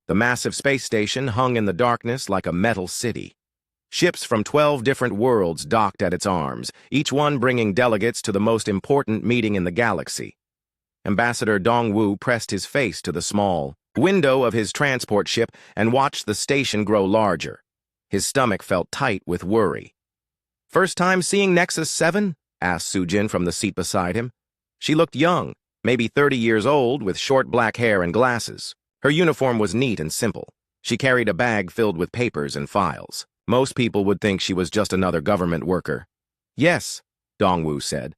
The massive space station hung in the darkness like a metal city. Ships from 12 different worlds docked at its arms, each one bringing delegates to the most important meeting in the galaxy. Ambassador Dongwu pressed his face to the small window of his transport ship and watched the station grow larger. His stomach felt tight with worry. "First time seeing Nexus 7? Asked Sujin from the seat beside him. She looked young, maybe 30 years old, with short black hair and glasses. Her uniform was neat and simple. She carried a bag filled with papers and files. Most people would think she was just another government worker. "Yes," Dongwu said.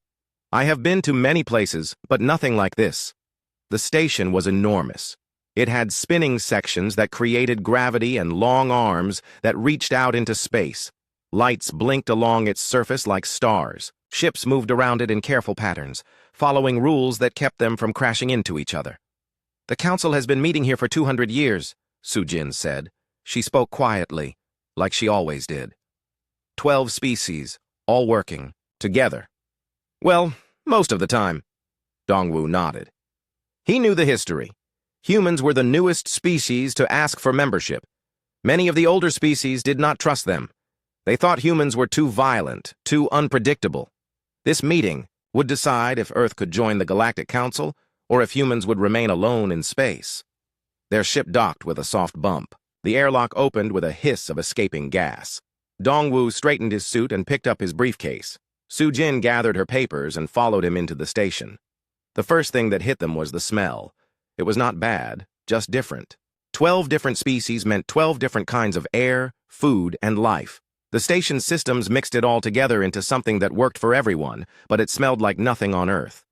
"I have been to many places, but nothing like this." The station was enormous. It had spinning sections that created gravity and long arms that reached out into space. Lights blinked along its surface like stars. Ships moved around it in careful patterns, following rules that kept them from crashing into each other. "The council has been meeting here for 200 years, Sujin said. She spoke quietly, like she always did. 12 species, all working, together. "Well, most of the time," Dongwu nodded. He knew the history. Humans were the newest species to ask for membership. Many of the older species did not trust them. They thought humans were too violent, too unpredictable. This meeting would decide if Earth could join the Galactic Council or if humans would remain alone in space. Their ship docked with a soft bump. The airlock opened with a hiss of escaping gas. Dongwu straightened his suit and picked up his briefcase. Sujin gathered her papers and followed him into the station. The first thing that hit them was the smell. It was not bad, just different. 12 different species meant 12 different kinds of air, food, and life. The station's systems mixed it all together into something that worked for everyone, but it smelled like nothing on Earth.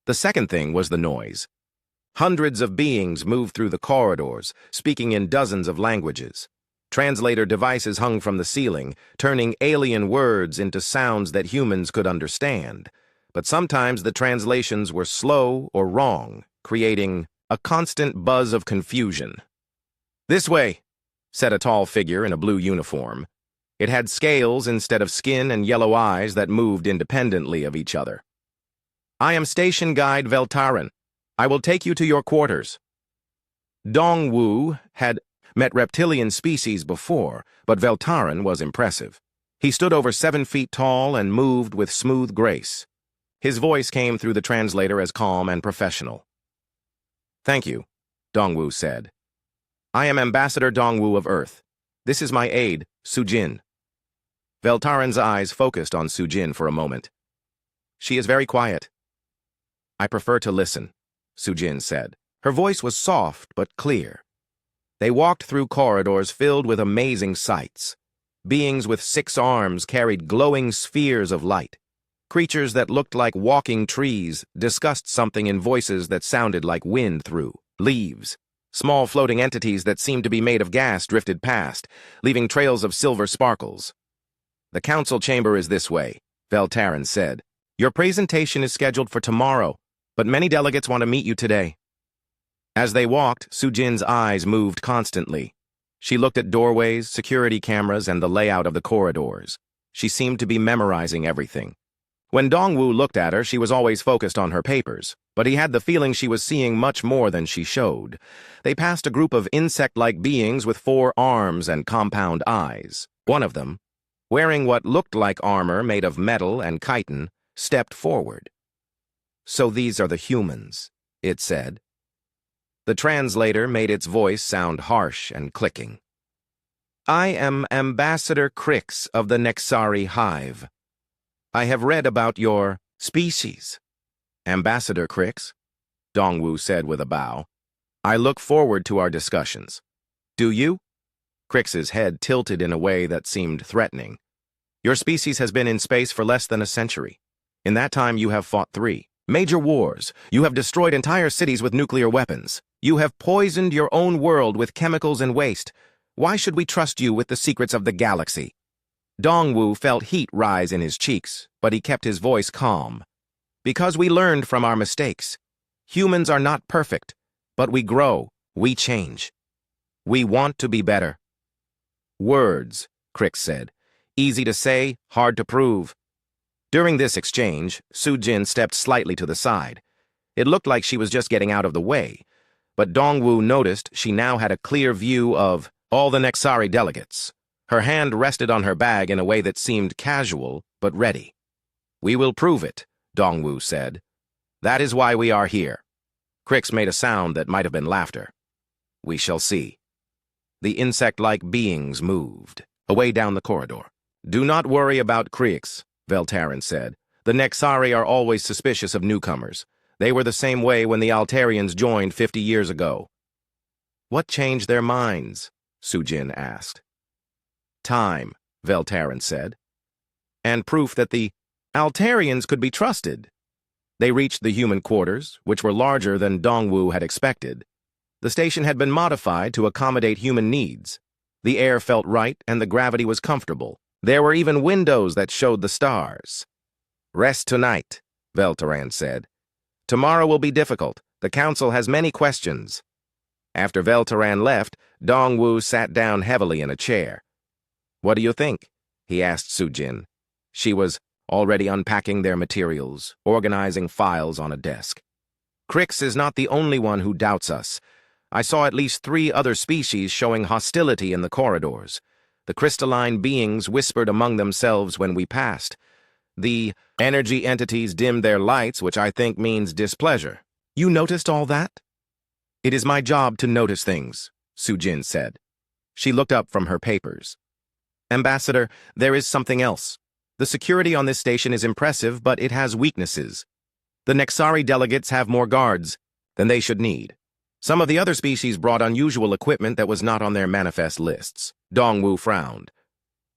The second thing was the noise. Hundreds of beings moved through the corridors, speaking in dozens of languages. Translator devices hung from the ceiling, turning alien words into sounds that humans could understand. But sometimes the translations were slow or wrong, creating a constant buzz of confusion. "This way," said a tall figure in a blue uniform. It had scales instead of skin and yellow eyes that moved independently of each other. "I am Station Guide Veltaran. I will take you to your quarters." Dongwu had met reptilian species before, but Veltaran was impressive. He stood over 7 feet tall and moved with smooth grace. His voice came through the translator as calm and professional. "Thank you," Dongwu said. "I am Ambassador Dongwu of Earth. This is my aide, Sujin." Veltaran's eyes focused on Sujin for a moment. "She is very quiet." "I prefer to listen," Sujin said. Her voice was soft but clear. They walked through corridors filled with amazing sights. Beings with 6 arms carried glowing spheres of light. Creatures that looked like walking trees discussed something in voices that sounded like wind through leaves. Small floating entities that seemed to be made of gas drifted past, leaving trails of silver sparkles. "The council chamber is this way," Veltaran said. "Your presentation is scheduled for tomorrow, but many delegates want to meet you today." As they walked, Sujin's eyes moved constantly. She looked at doorways, security cameras, and the layout of the corridors. She seemed to be memorizing everything. When Dongwu looked at her, she was always focused on her papers, but he had the feeling she was seeing much more than she showed. They passed a group of insect-like beings with 4 arms and compound eyes. One of them, wearing what looked like armor made of metal and chitin, stepped forward. "So these are the humans," it said. The translator made its voice sound harsh and clicking. "I am Ambassador Crix of the Nexari Hive. I have read about your species." "Ambassador Crix," Dongwu said with a bow. "I look forward to our discussions." "Do you?" Crix's head tilted in a way that seemed threatening. "Your species has been in space for less than a century. In that time you have fought 3 major wars. You have destroyed entire cities with nuclear weapons. You have poisoned your own world with chemicals and waste. Why should we trust you with the secrets of the galaxy?" Dongwu felt heat rise in his cheeks, but he kept his voice calm. "Because we learned from our mistakes. Humans are not perfect, but we grow, we change. We want to be better." "Words," Crix said. "Easy to say, hard to prove." During this exchange, Sujin stepped slightly to the side. It looked like she was just getting out of the way, but Dongwu noticed she now had a clear view of all the Nexari delegates. Her hand rested on her bag in a way that seemed casual, but ready. "We will prove it," Dongwu said. "That is why we are here." Crix made a sound that might have been laughter. "We shall see." The insect-like beings moved, away down the corridor. "Do not worry about Crix," Veltarin said. "The Nexari are always suspicious of newcomers. They were the same way when the Altarians joined 50 years ago." "What changed their minds?" Sujin asked. "Time," Veltarin said. "And proof that the Altarians could be trusted." They reached the human quarters, which were larger than Dongwu had expected. The station had been modified to accommodate human needs. The air felt right and the gravity was comfortable. There were even windows that showed the stars. "Rest tonight," Veltarin said. "Tomorrow will be difficult. The Council has many questions." After Veltarin left, Dongwu sat down heavily in a chair. "What do you think?" he asked Sujin. She was already unpacking their materials, organizing files on a desk. "Crix is not the only one who doubts us. I saw at least 3 other species showing hostility in the corridors. The crystalline beings whispered among themselves when we passed. The energy entities dimmed their lights, which I think means displeasure." "You noticed all that?" "It is my job to notice things," Sujin said. She looked up from her papers. "Ambassador, there is something else. The security on this station is impressive, but it has weaknesses. The Nexari delegates have more guards than they should need. Some of the other species brought unusual equipment that was not on their manifest lists." Dongwu frowned.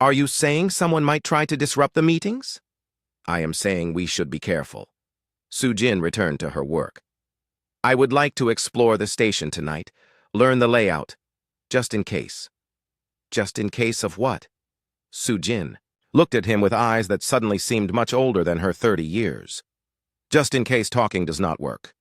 "Are you saying someone might try to disrupt the meetings?" "I am saying we should be careful." Sujin returned to her work. "I would like to explore the station tonight, learn the layout, just in case." "Just in case of what?" Sujin looked at him with eyes that suddenly seemed much older than her 30 years. "Just in case talking does not work."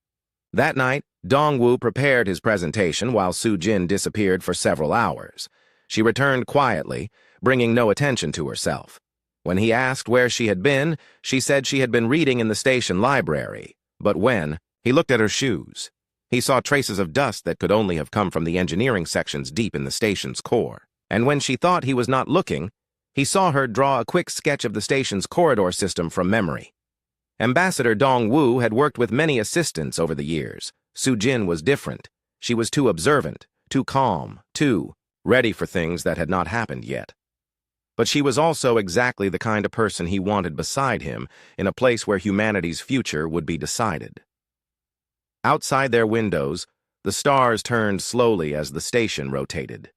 That night, Dongwu prepared his presentation while Sujin disappeared for several hours. She returned quietly, bringing no attention to herself. When he asked where she had been, she said she had been reading in the station library. But when he looked at her shoes, he saw traces of dust that could only have come from the engineering sections deep in the station's core. And when she thought he was not looking, he saw her draw a quick sketch of the station's corridor system from memory. Ambassador Dongwu had worked with many assistants over the years. Sujin was different. She was too observant, too calm, too ready for things that had not happened yet. But she was also exactly the kind of person he wanted beside him in a place where humanity's future would be decided. Outside their windows, the stars turned slowly as the station rotated.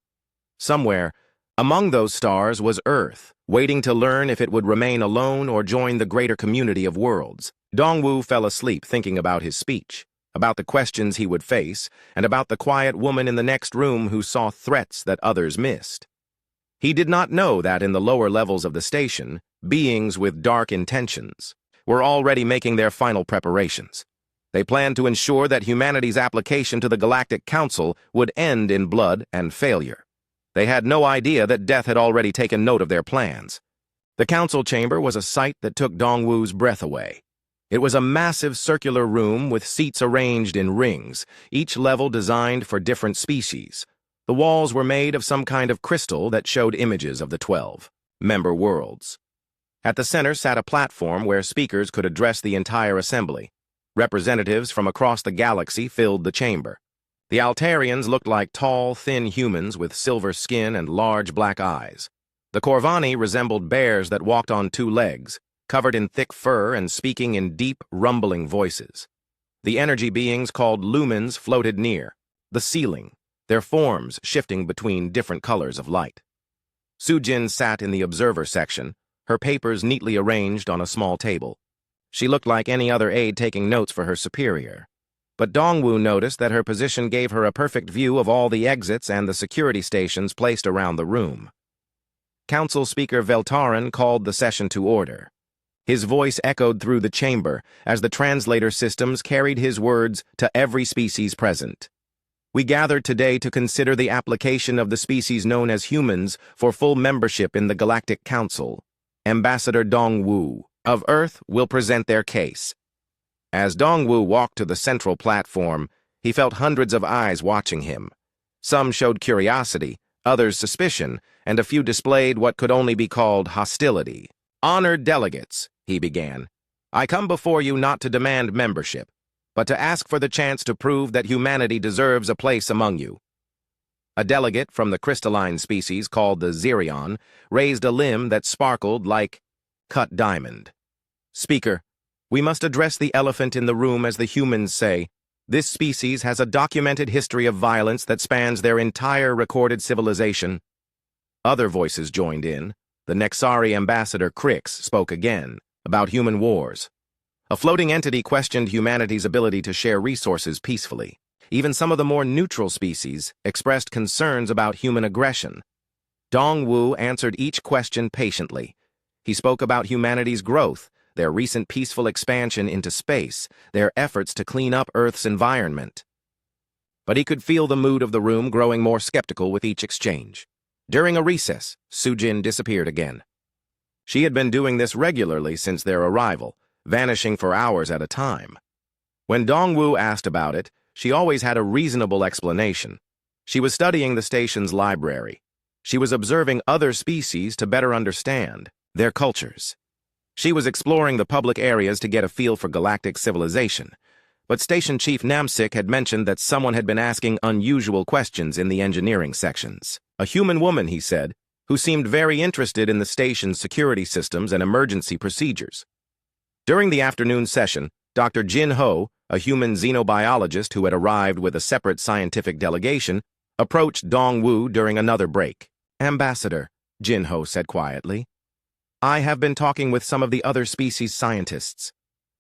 Somewhere, among those stars was Earth, waiting to learn if it would remain alone or join the greater community of worlds. Dongwu fell asleep thinking about his speech, about the questions he would face, and about the quiet woman in the next room who saw threats that others missed. He did not know that in the lower levels of the station, beings with dark intentions were already making their final preparations. They planned to ensure that humanity's application to the Galactic Council would end in blood and failure. They had no idea that death had already taken note of their plans. The council chamber was a sight that took Dongwu's breath away. It was a massive circular room with seats arranged in rings, each level designed for different species. The walls were made of some kind of crystal that showed images of the 12 member worlds. At the center sat a platform where speakers could address the entire assembly. Representatives from across the galaxy filled the chamber. The Altarians looked like tall, thin humans with silver skin and large black eyes. The Corvani resembled bears that walked on 2 legs, covered in thick fur and speaking in deep, rumbling voices. The energy beings called lumens floated near, the ceiling, their forms shifting between different colors of light. Sujin sat in the observer section, her papers neatly arranged on a small table. She looked like any other aide taking notes for her superior. But Dongwu noticed that her position gave her a perfect view of all the exits and the security stations placed around the room. Council Speaker Veltarin called the session to order. His voice echoed through the chamber as the translator systems carried his words to every species present. "We gathered today to consider the application of the species known as humans for full membership in the Galactic Council. Ambassador Dongwu of Earth will present their case." As Dongwu walked to the central platform, He felt hundreds of eyes watching him. Some showed curiosity, others suspicion, and a few displayed what could only be called hostility. "Honored delegates," he began, "I come before you not to demand membership, but to ask for the chance to prove that humanity deserves a place among you." A delegate from the crystalline species called the Xerion raised a limb that sparkled like cut diamond. "Speaker, we must address the elephant in the room, as the humans say. This species has a documented history of violence that spans their entire recorded civilization." Other voices joined in. The Nexari ambassador Crix spoke again about human wars. A floating entity questioned humanity's ability to share resources peacefully. Even some of the more neutral species expressed concerns about human aggression. Dongwu answered each question patiently. He spoke about humanity's growth, their recent peaceful expansion into space, their efforts to clean up Earth's environment. But he could feel the mood of the room growing more skeptical with each exchange. During a recess, Sujin disappeared again. She had been doing this regularly since their arrival, vanishing for hours at a time. When Dongwu asked about it, she always had a reasonable explanation. She was studying the station's library. She was observing other species to better understand their cultures. She was exploring the public areas to get a feel for galactic civilization. But Station Chief Namsik had mentioned that someone had been asking unusual questions in the engineering sections. A human woman, he said, who seemed very interested in the station's security systems and emergency procedures. During the afternoon session, Dr. Jin Ho, a human xenobiologist who had arrived with a separate scientific delegation, approached Dongwu during another break. "Ambassador," Jin Ho said quietly, "I have been talking with some of the other species scientists.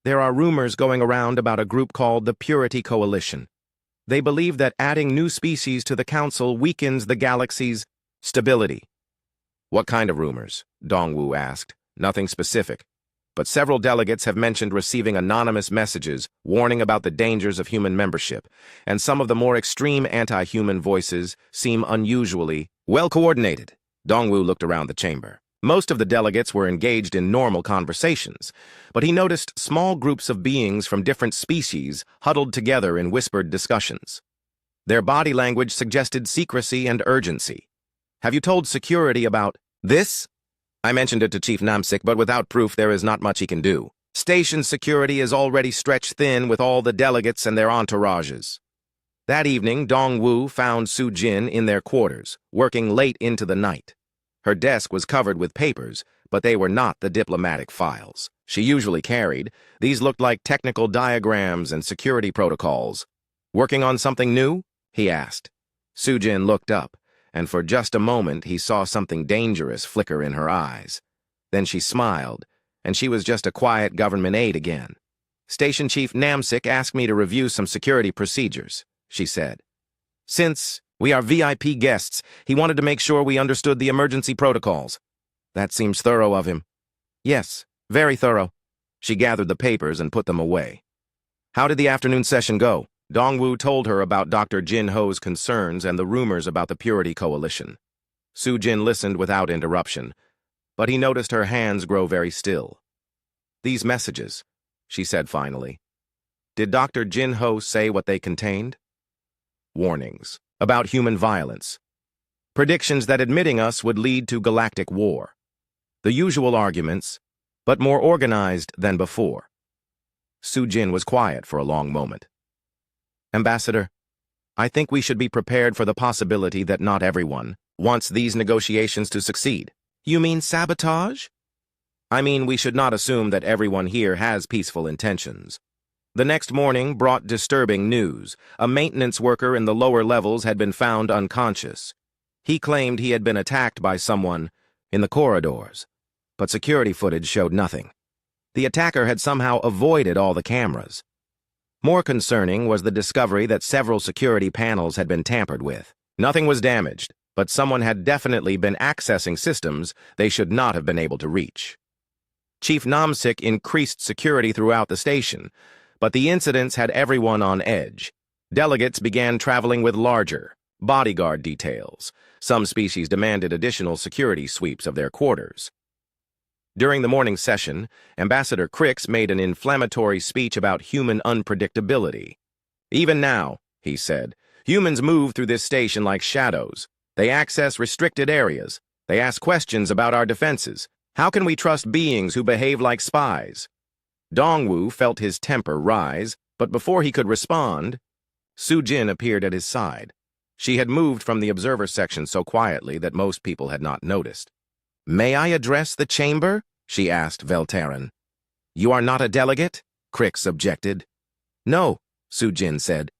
There are rumors going around about a group called the Purity Coalition. They believe that adding new species to the Council weakens the galaxy's stability." "What kind of rumors?" Dongwu asked. "Nothing specific. But several delegates have mentioned receiving anonymous messages warning about the dangers of human membership, and some of the more extreme anti-human voices seem unusually well-coordinated." Dongwu looked around the chamber. Most of the delegates were engaged in normal conversations, but he noticed small groups of beings from different species huddled together in whispered discussions. Their body language suggested secrecy and urgency. "Have you told security about this?" "I mentioned it to Chief Namsik, but without proof there is not much he can do. Station security is already stretched thin with all the delegates and their entourages." That evening, Dongwu found Sujin in their quarters, working late into the night. Her desk was covered with papers, but they were not the diplomatic files she usually carried. These looked like technical diagrams and security protocols. "Working on something new?" he asked. Sujin looked up, and for just a moment he saw something dangerous flicker in her eyes. Then she smiled, and she was just a quiet government aide again. "Station Chief Namsik asked me to review some security procedures," she said. "Since we are VIP guests, he wanted to make sure we understood the emergency protocols." "That seems thorough of him." "Yes, very thorough." She gathered the papers and put them away. "How did the afternoon session go?" Dongwu told her about Dr. Jin Ho's concerns and the rumors about the Purity Coalition. Sujin listened without interruption, but he noticed her hands grow very still. "These messages," she said finally. "Did Dr. Jin Ho say what they contained?" "Warnings about human violence. Predictions that admitting us would lead to galactic war. The usual arguments, but more organized than before." Sujin was quiet for a long moment. "Ambassador, I think we should be prepared for the possibility that not everyone wants these negotiations to succeed." "You mean sabotage?" "I mean, we should not assume that everyone here has peaceful intentions." The next morning brought disturbing news. A maintenance worker in the lower levels had been found unconscious. He claimed he had been attacked by someone in the corridors, but security footage showed nothing. The attacker had somehow avoided all the cameras. More concerning was the discovery that several security panels had been tampered with. Nothing was damaged, but someone had definitely been accessing systems they should not have been able to reach. Chief Namsik increased security throughout the station, but the incidents had everyone on edge. Delegates began traveling with larger bodyguard details. Some species demanded additional security sweeps of their quarters. During the morning session, Ambassador Crix made an inflammatory speech about human unpredictability. "Even now, he said. "Humans move through this station like shadows. They access restricted areas. They ask questions about our defenses. How can we trust beings who behave like spies?" Dongwu felt his temper rise, but before he could respond, Su-jin appeared at his side. She had moved from the observer section so quietly that most people had not noticed. "May I address the chamber?" she asked Veltaran. "You are not a delegate?" Crix objected. "No," Su-jin said.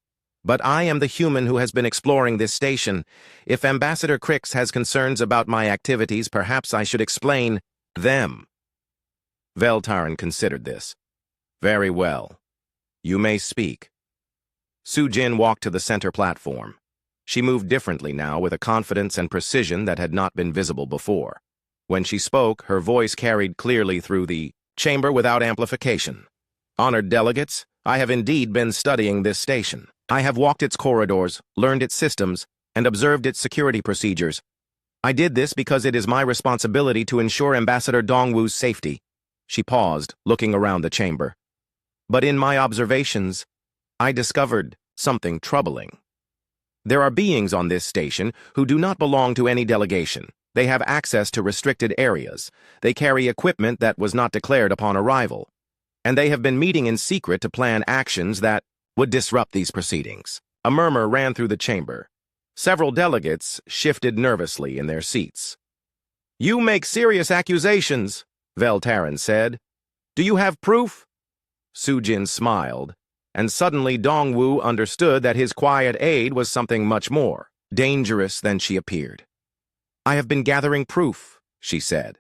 "But I am the human who has been exploring this station. If Ambassador Crix has concerns about my activities, perhaps I should explain them." Veltaran considered this. "Very well. You may speak." Su-jin walked to the center platform. She moved differently now, with a confidence and precision that had not been visible before. When she spoke, her voice carried clearly through the chamber without amplification. "Honored delegates, I have indeed been studying this station. I have walked its corridors, learned its systems, and observed its security procedures. I did this because it is my responsibility to ensure Ambassador Dongwu's safety." She paused, looking around the chamber. "But in my observations, I discovered something troubling. There are beings on this station who do not belong to any delegation. They have access to restricted areas. They carry equipment that was not declared upon arrival. And they have been meeting in secret to plan actions that would disrupt these proceedings." A murmur ran through the chamber. Several delegates shifted nervously in their seats. "You make serious accusations," Veltaran said. "Do you have proof?" Su-jin smiled, and suddenly Dongwu understood that his quiet aide was something much more dangerous than she appeared. "I have been gathering proof," she said.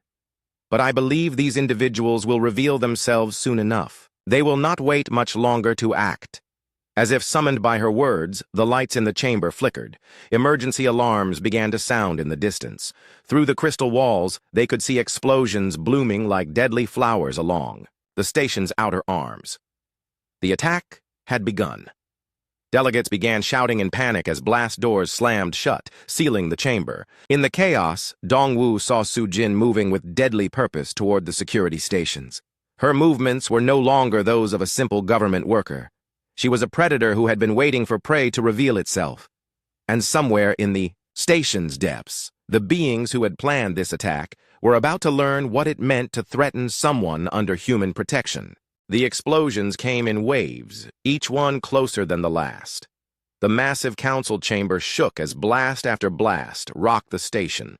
"But I believe these individuals will reveal themselves soon enough. They will not wait much longer to act." As if summoned by her words, the lights in the chamber flickered. Emergency alarms began to sound in the distance. Through the crystal walls, they could see explosions blooming like deadly flowers along the station's outer arms. The attack had begun. Delegates began shouting in panic as blast doors slammed shut, sealing the chamber. In the chaos, Dongwu saw Su-jin moving with deadly purpose toward the security stations. Her movements were no longer those of a simple government worker. She was a predator who had been waiting for prey to reveal itself. And somewhere in the station's depths, the beings who had planned this attack were about to learn what it meant to threaten someone under human protection. The explosions came in waves, each one closer than the last. The massive council chamber shook as blast after blast rocked the station.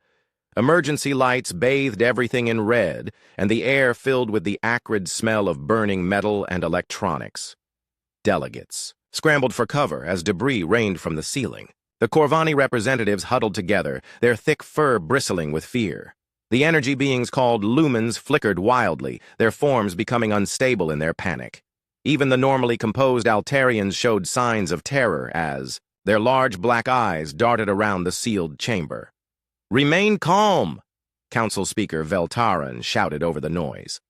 Emergency lights bathed everything in red, and the air filled with the acrid smell of burning metal and electronics. Delegates scrambled for cover as debris rained from the ceiling. The Corvani representatives huddled together, their thick fur bristling with fear. The energy beings called lumens flickered wildly, their forms becoming unstable in their panic. Even the normally composed Altarians showed signs of terror as their large black eyes darted around the sealed chamber. "Remain calm," Council Speaker Veltaran shouted over the noise.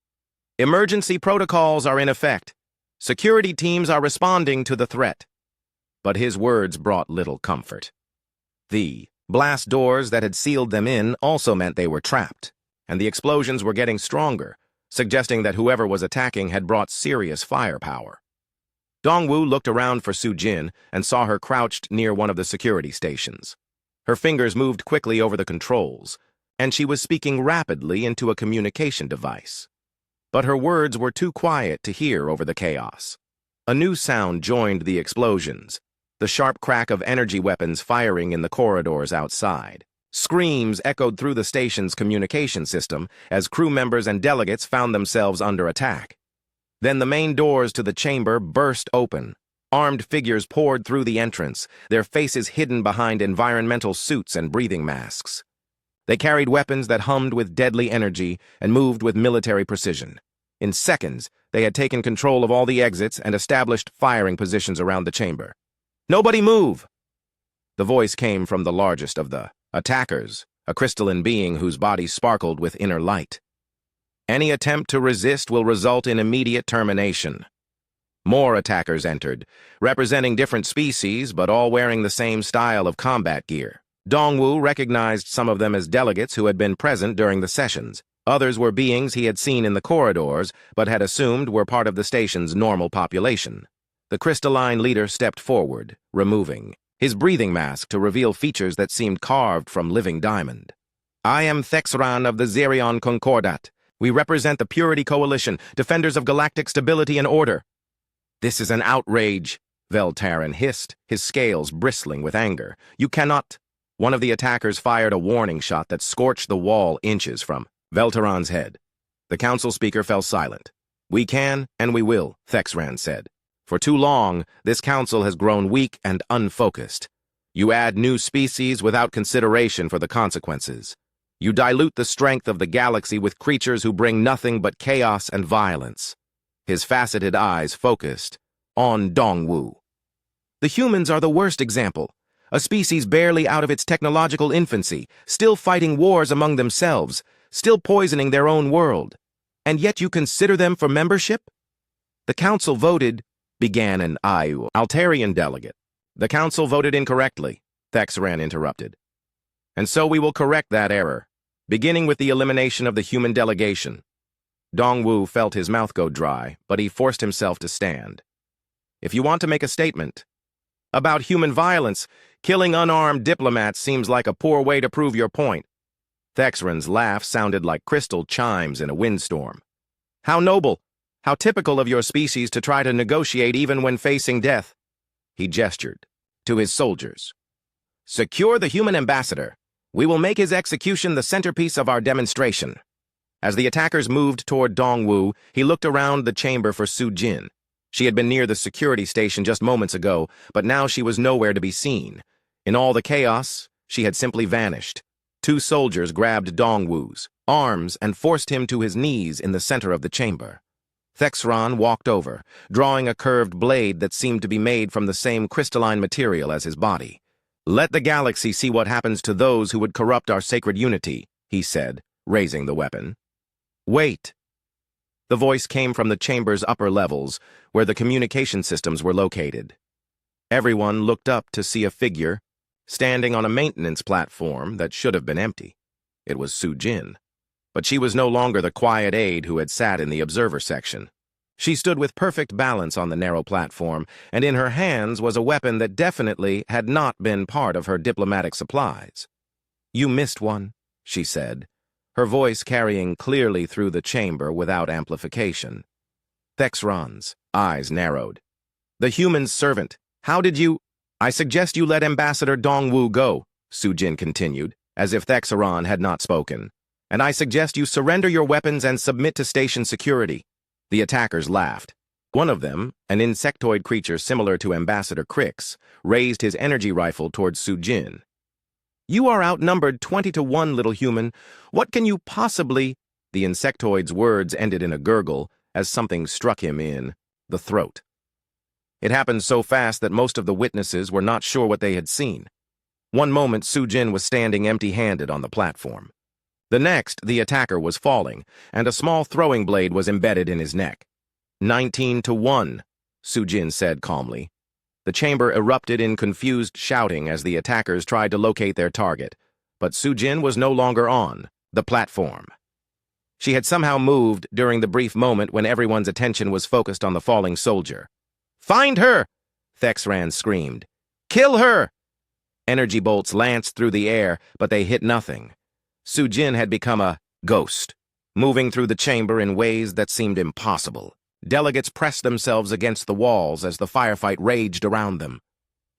"Emergency protocols are in effect. Security teams are responding to the threat." But his words brought little comfort. The blast doors that had sealed them in also meant they were trapped, and the explosions were getting stronger, suggesting that whoever was attacking had brought serious firepower. Dongwu looked around for Su-jin and saw her crouched near one of the security stations. Her fingers moved quickly over the controls, and she was speaking rapidly into a communication device. But her words were too quiet to hear over the chaos. A new sound joined the explosions, the sharp crack of energy weapons firing in the corridors outside. Screams echoed through the station's communication system as crew members and delegates found themselves under attack. Then the main doors to the chamber burst open. Armed figures poured through the entrance, their faces hidden behind environmental suits and breathing masks. They carried weapons that hummed with deadly energy and moved with military precision. In seconds, they had taken control of all the exits and established firing positions around the chamber. "Nobody move!" The voice came from the largest of the attackers, a crystalline being whose body sparkled with inner light. "Any attempt to resist will result in immediate termination." More attackers entered, representing different species but all wearing the same style of combat gear. Dongwu recognized some of them as delegates who had been present during the sessions. Others were beings he had seen in the corridors but had assumed were part of the station's normal population. The crystalline leader stepped forward, removing his breathing mask to reveal features that seemed carved from living diamond. I am Thexran of the Zerion Concordat. We represent the Purity Coalition, defenders of galactic stability and order. This is an outrage, Veltaran hissed, his scales bristling with anger. You cannot. One of the attackers fired a warning shot that scorched the wall inches from Veltaran's head. The council speaker fell silent. We can and we will, Thexran said. For too long, this council has grown weak and unfocused. You add new species without consideration for the consequences. You dilute the strength of the galaxy with creatures who bring nothing but chaos and violence. His faceted eyes focused on Dongwu. The humans are the worst example. A species barely out of its technological infancy, still fighting wars among themselves, still poisoning their own world. And yet you consider them for membership? The council voted, began an Altarian delegate. The council voted incorrectly, Thexran interrupted. And so we will correct that error, beginning with the elimination of the human delegation. Dongwu felt his mouth go dry, but he forced himself to stand. If you want to make a statement about human violence, killing unarmed diplomats seems like a poor way to prove your point. Thexran's laugh sounded like crystal chimes in a windstorm. How noble! How typical of your species to try to negotiate even when facing death. He gestured to his soldiers. Secure the human ambassador. We will make his execution the centerpiece of our demonstration. As the attackers moved toward Dongwu, he looked around the chamber for Su Jin. She had been near the security station just moments ago, but now she was nowhere to be seen. In all the chaos, she had simply vanished. Two soldiers grabbed Dongwu's arms and forced him to his knees in the center of the chamber. Thexran walked over, drawing a curved blade that seemed to be made from the same crystalline material as his body. Let the galaxy see what happens to those who would corrupt our sacred unity, he said, raising the weapon. Wait. The voice came from the chamber's upper levels, where the communication systems were located. Everyone looked up to see a figure standing on a maintenance platform that should have been empty. It was Su Jin. But she was no longer the quiet aide who had sat in the observer section. She stood with perfect balance on the narrow platform, and in her hands was a weapon that definitely had not been part of her diplomatic supplies. You missed one, she said, her voice carrying clearly through the chamber without amplification. Thexran's eyes narrowed. The human servant. How did you— I suggest you let Ambassador Dongwu go, Su Jin continued, as if Thexran had not spoken. And I suggest you surrender your weapons and submit to station security. The attackers laughed. One of them, an insectoid creature similar to Ambassador Crix, raised his energy rifle towards Su Jin. You are outnumbered 20-1, little human. What can you possibly— The insectoid's words ended in a gurgle as something struck him in the throat. It happened so fast that most of the witnesses were not sure what they had seen. One moment, Su Jin was standing empty-handed on the platform. The next, the attacker was falling, and a small throwing blade was embedded in his neck. 19-1, Su Jin said calmly. The chamber erupted in confused shouting as the attackers tried to locate their target, but Su Jin was no longer on the platform. She had somehow moved during the brief moment when everyone's attention was focused on the falling soldier. Find her! Thexran screamed. Kill her! Energy bolts lanced through the air, but they hit nothing. Su Jin had become a ghost, moving through the chamber in ways that seemed impossible. Delegates pressed themselves against the walls as the firefight raged around them.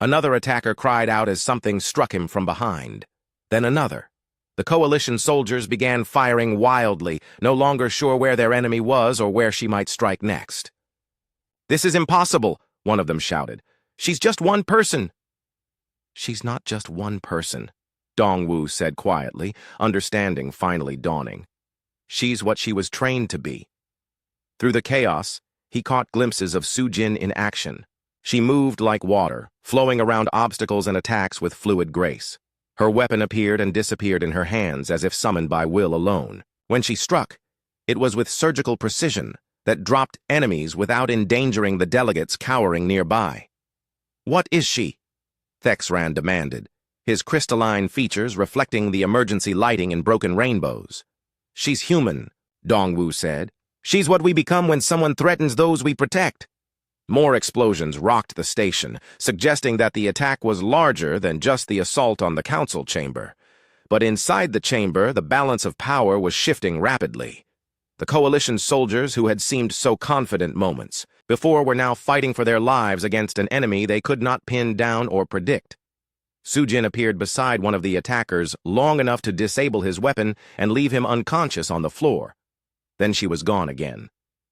Another attacker cried out as something struck him from behind. Then another. The coalition soldiers began firing wildly, no longer sure where their enemy was or where she might strike next. This is impossible, one of them shouted. She's just one person. She's not just one person, Dongwu said quietly, understanding finally dawning. She's what she was trained to be. Through the chaos, he caught glimpses of Su Jin in action. She moved like water, flowing around obstacles and attacks with fluid grace. Her weapon appeared and disappeared in her hands as if summoned by will alone. When she struck, it was with surgical precision that dropped enemies without endangering the delegates cowering nearby. What is she? Thexran demanded, his crystalline features reflecting the emergency lighting in broken rainbows. She's human, Dongwu said. She's what we become when someone threatens those we protect. More explosions rocked the station, suggesting that the attack was larger than just the assault on the council chamber. But inside the chamber, the balance of power was shifting rapidly. The coalition soldiers who had seemed so confident moments before were now fighting for their lives against an enemy they could not pin down or predict. Sujin appeared beside one of the attackers long enough to disable his weapon and leave him unconscious on the floor. Then she was gone again.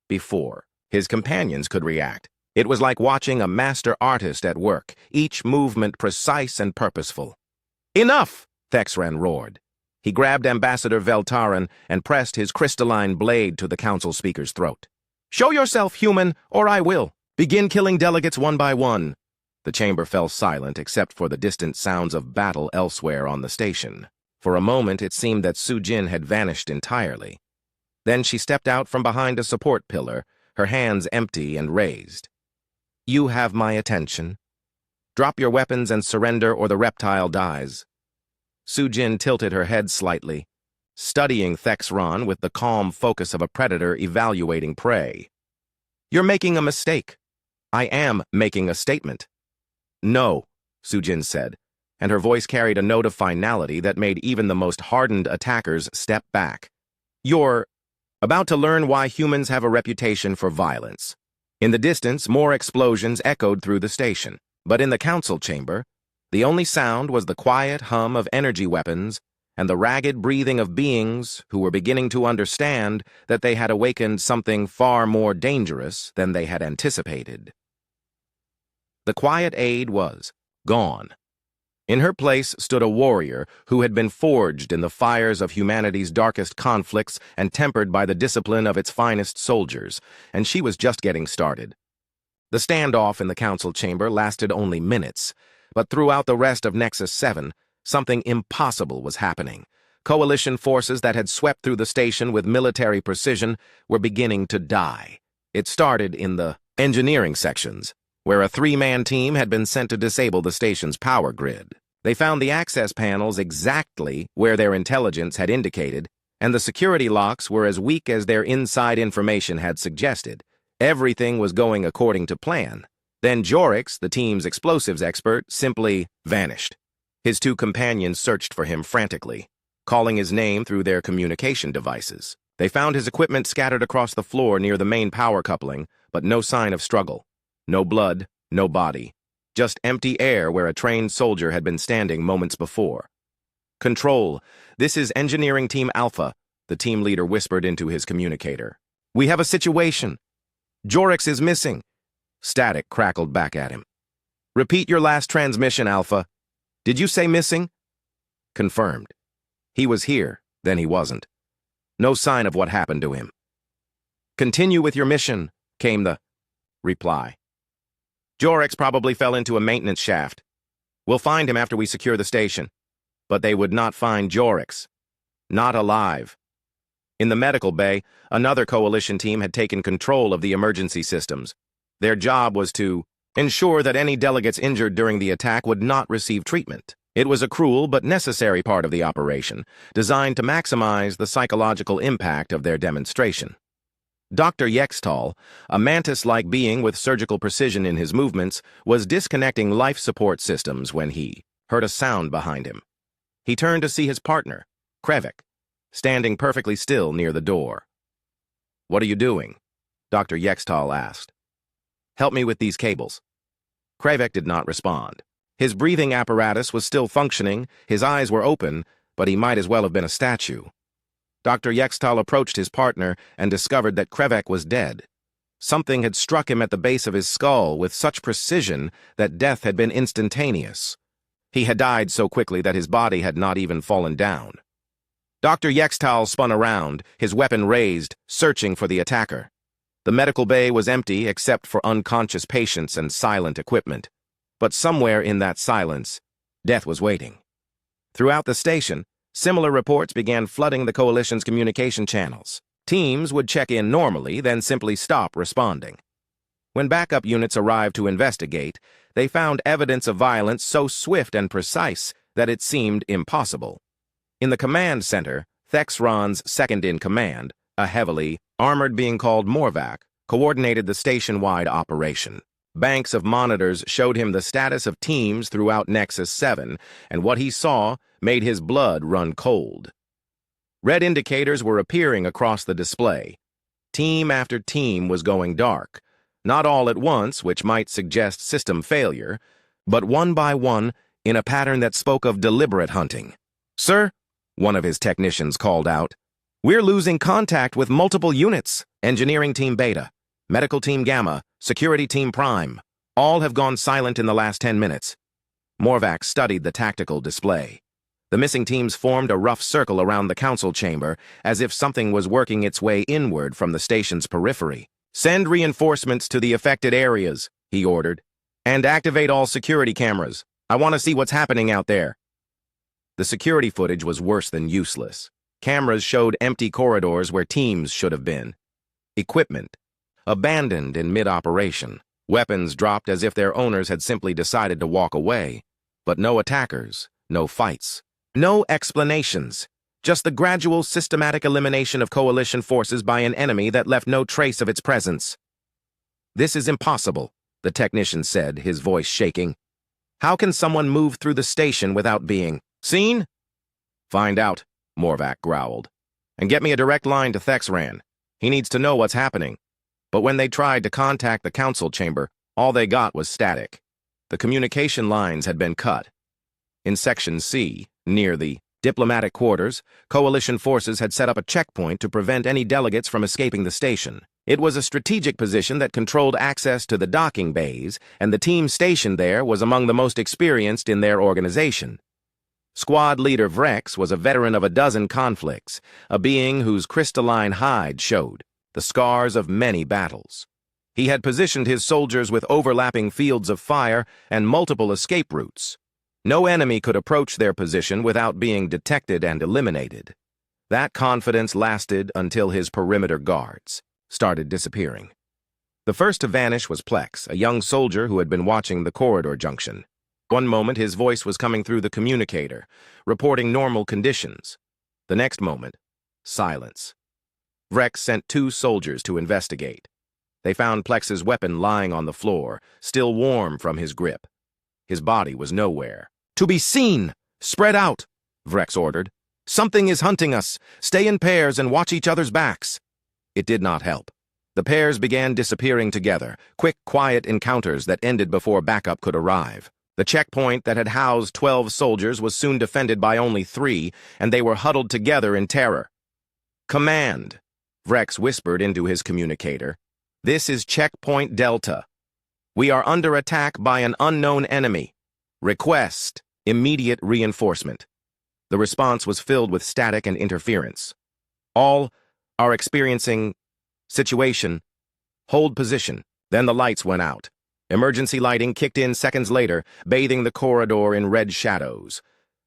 Before his companions could react, it was like watching a master artist at work, each movement precise and purposeful. "Enough!" Thexran roared. He grabbed Ambassador Veltaran and pressed his crystalline blade to the council speaker's throat. "Show yourself, human, or I will. Begin killing delegates one by one." The chamber fell silent except for the distant sounds of battle elsewhere on the station. For a moment it seemed that Sujin had vanished entirely. Then she stepped out from behind a support pillar, her hands empty and raised. "You have my attention. Drop your weapons and surrender or the reptile dies." Sujin tilted her head slightly, studying Thexran with the calm focus of a predator evaluating prey. "You're making a mistake." "I am making a statement." "No," Sujin said, and her voice carried a note of finality that made even the most hardened attackers step back. "You're about to learn why humans have a reputation for violence." In the distance, more explosions echoed through the station, but in the council chamber, the only sound was the quiet hum of energy weapons and the ragged breathing of beings who were beginning to understand that they had awakened something far more dangerous than they had anticipated. The quiet aide was gone. In her place stood a warrior who had been forged in the fires of humanity's darkest conflicts and tempered by the discipline of its finest soldiers, and she was just getting started. The standoff in the council chamber lasted only minutes, but throughout the rest of Nexus 7, something impossible was happening. Coalition forces that had swept through the station with military precision were beginning to die. It started in the engineering sections, where a three-man team had been sent to disable the station's power grid. They found the access panels exactly where their intelligence had indicated, and the security locks were as weak as their inside information had suggested. Everything was going according to plan. Then Jorix, the team's explosives expert, simply vanished. His two companions searched for him frantically, calling his name through their communication devices. They found his equipment scattered across the floor near the main power coupling, but no sign of struggle. No blood, no body. Just empty air where a trained soldier had been standing moments before. "Control, this is Engineering Team Alpha," the team leader whispered into his communicator. "We have a situation. Jorix is missing." Static crackled back at him. "Repeat your last transmission, Alpha. Did you say missing?" Confirmed. He was here, then he wasn't. No sign of what happened to him. "Continue with your mission," came the reply. "Jorix probably fell into a maintenance shaft. We'll find him after we secure the station." But they would not find Jorix. Not alive. In the medical bay, another coalition team had taken control of the emergency systems. Their job was to ensure that any delegates injured during the attack would not receive treatment. It was a cruel but necessary part of the operation, designed to maximize the psychological impact of their demonstration. Dr. Yextal, a mantis-like being with surgical precision in his movements, was disconnecting life support systems when he heard a sound behind him. He turned to see his partner, Krevik, standing perfectly still near the door. "What are you doing?" Dr. Yextal asked. "Help me with these cables." Krevik did not respond. His breathing apparatus was still functioning, his eyes were open, but he might as well have been a statue. Dr. Yextal approached his partner and discovered that Krevik was dead. Something had struck him at the base of his skull with such precision that death had been instantaneous. He had died so quickly that his body had not even fallen down. Dr. Yextal spun around, his weapon raised, searching for the attacker. The medical bay was empty except for unconscious patients and silent equipment. But somewhere in that silence, death was waiting. Throughout the station, similar reports began flooding the Coalition's communication channels. Teams would check in normally, then simply stop responding. When backup units arrived to investigate, they found evidence of violence so swift and precise that it seemed impossible. In the command center, Thexran's second-in-command, a heavily armored being called Morvac, coordinated the station-wide operation. Banks of monitors showed him the status of teams throughout Nexus 7, and what he saw made his blood run cold. Red indicators were appearing across the display. Team after team was going dark, not all at once, which might suggest system failure, but one by one in a pattern that spoke of deliberate hunting. "Sir," one of his technicians called out, "we're losing contact with multiple units. Engineering Team Beta, Medical Team Gamma, Security Team Prime. All have gone silent in the last 10 minutes. Morvac studied the tactical display. The missing teams formed a rough circle around the council chamber, as if something was working its way inward from the station's periphery. "Send reinforcements to the affected areas," he ordered, "and activate all security cameras. I want to see what's happening out there." The security footage was worse than useless. Cameras showed empty corridors where teams should have been. Equipment abandoned in mid-operation. Weapons dropped as if their owners had simply decided to walk away. But no attackers, no fights, no explanations. Just the gradual, systematic elimination of coalition forces by an enemy that left no trace of its presence. "This is impossible," the technician said, his voice shaking. "How can someone move through the station without being seen?" "Find out," Morvac growled. "And get me a direct line to Thexran. He needs to know what's happening." But when they tried to contact the council chamber, all they got was static. The communication lines had been cut. In Section C, near the diplomatic quarters, coalition forces had set up a checkpoint to prevent any delegates from escaping the station. It was a strategic position that controlled access to the docking bays, and the team stationed there was among the most experienced in their organization. Squad leader Vrex was a veteran of a dozen conflicts, a being whose crystalline hide showed the scars of many battles. He had positioned his soldiers with overlapping fields of fire and multiple escape routes. No enemy could approach their position without being detected and eliminated. That confidence lasted until his perimeter guards started disappearing. The first to vanish was Plex, a young soldier who had been watching the corridor junction. One moment his voice was coming through the communicator, reporting normal conditions. The next moment, silence. Vrex sent 2 soldiers to investigate. They found Plex's weapon lying on the floor, still warm from his grip. His body was nowhere. "To be seen! Spread out!" Vrex ordered. "Something is hunting us. Stay in pairs and watch each other's backs." It did not help. The pairs began disappearing together, quick, quiet encounters that ended before backup could arrive. The checkpoint that had housed 12 soldiers was soon defended by only 3, and they were huddled together in terror. "Command," Vrex whispered into his communicator. "This is Checkpoint Delta. We are under attack by an unknown enemy. Request immediate reinforcement." The response was filled with static and interference. "All are experiencing situation. Hold position." Then the lights went out. Emergency lighting kicked in seconds later, bathing the corridor in red shadows.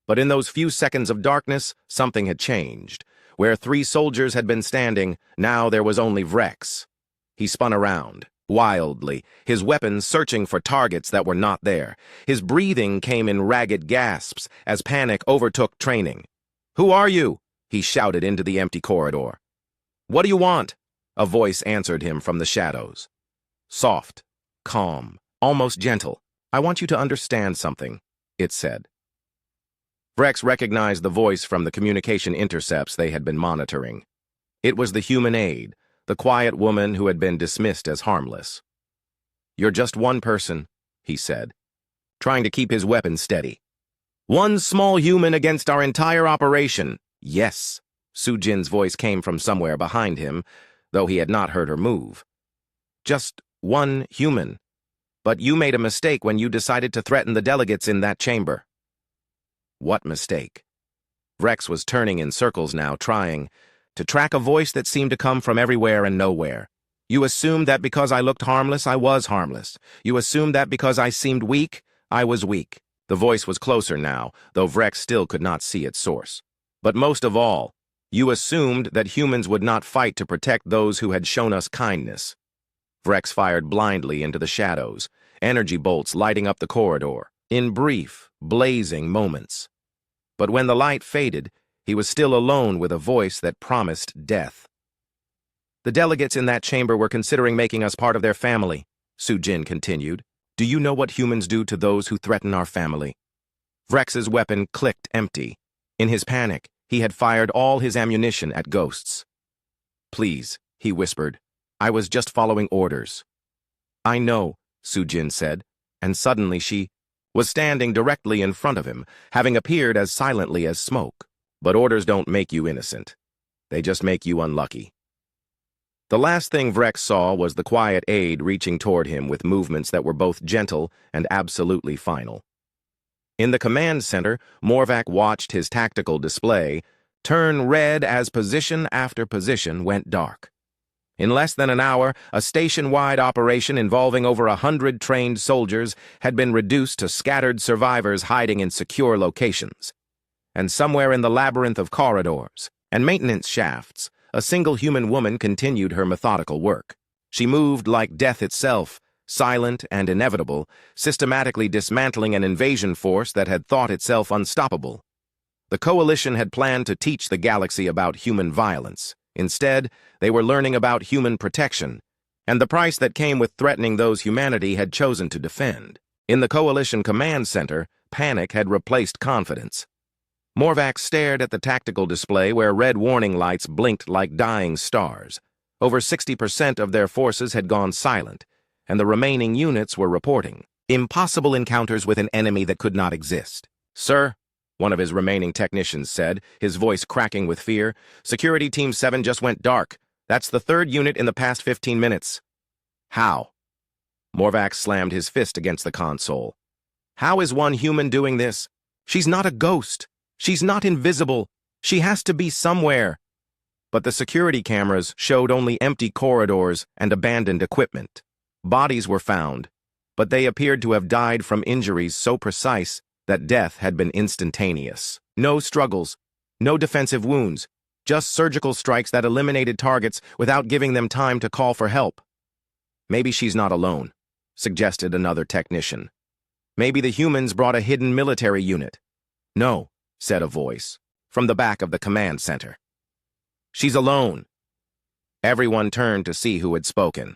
But in those few seconds of darkness, something had changed. Where 3 soldiers had been standing, now there was only Vrex. He spun around, wildly, his weapons searching for targets that were not there. His breathing came in ragged gasps as panic overtook training. "Who are you?" he shouted into the empty corridor. "What do you want?" a voice answered him from the shadows. Soft, calm, almost gentle. "I want you to understand something," it said. Vrex recognized the voice from the communication intercepts they had been monitoring. It was the human aide, the quiet woman who had been dismissed as harmless. "You're just one person," he said, trying to keep his weapon steady. "One small human against our entire operation." "Yes," Sujin's voice came from somewhere behind him, though he had not heard her move. "Just one human. But you made a mistake when you decided to threaten the delegates in that chamber." What mistake? Vrex was turning in circles now, trying to track a voice that seemed to come from everywhere and nowhere. "You assumed that because I looked harmless, I was harmless. You assumed that because I seemed weak, I was weak." The voice was closer now, though Vrex still could not see its source. "But most of all, you assumed that humans would not fight to protect those who had shown us kindness." Vrex fired blindly into the shadows, energy bolts lighting up the corridor, in brief, blazing moments. But when the light faded, he was still alone with a voice that promised death. The delegates in that chamber were considering making us part of their family, Su-Jin continued. Do you know what humans do to those who threaten our family? Vrex's weapon clicked empty. In his panic, he had fired all his ammunition at ghosts. Please, he whispered. I was just following orders. I know, Su-Jin said, and suddenly she was standing directly in front of him, having appeared as silently as smoke. But orders don't make you innocent. They just make you unlucky. The last thing Vrex saw was the quiet aide reaching toward him with movements that were both gentle and absolutely final. In the command center, Morvac watched his tactical display turn red as position after position went dark. In less than an hour, a station-wide operation involving over 100 trained soldiers had been reduced to scattered survivors hiding in secure locations. And somewhere in the labyrinth of corridors and maintenance shafts, a single human woman continued her methodical work. She moved like death itself, silent and inevitable, systematically dismantling an invasion force that had thought itself unstoppable. The Coalition had planned to teach the galaxy about human violence. Instead, they were learning about human protection, and the price that came with threatening those humanity had chosen to defend. In the Coalition Command Center, panic had replaced confidence. Morvac stared at the tactical display where red warning lights blinked like dying stars. Over 60% of their forces had gone silent, and the remaining units were reporting impossible encounters with an enemy that could not exist. Sir, one of his remaining technicians said, his voice cracking with fear, Security Team 7 just went dark. That's the third unit in the past 15 minutes. How? Morvac slammed his fist against the console. How is one human doing this? She's not a ghost. She's not invisible. She has to be somewhere. But the security cameras showed only empty corridors and abandoned equipment. Bodies were found, but they appeared to have died from injuries so precise that death had been instantaneous. No struggles, no defensive wounds, just surgical strikes that eliminated targets without giving them time to call for help. Maybe she's not alone, suggested another technician. Maybe the humans brought a hidden military unit. No, said a voice from the back of the command center. She's alone. Everyone turned to see who had spoken.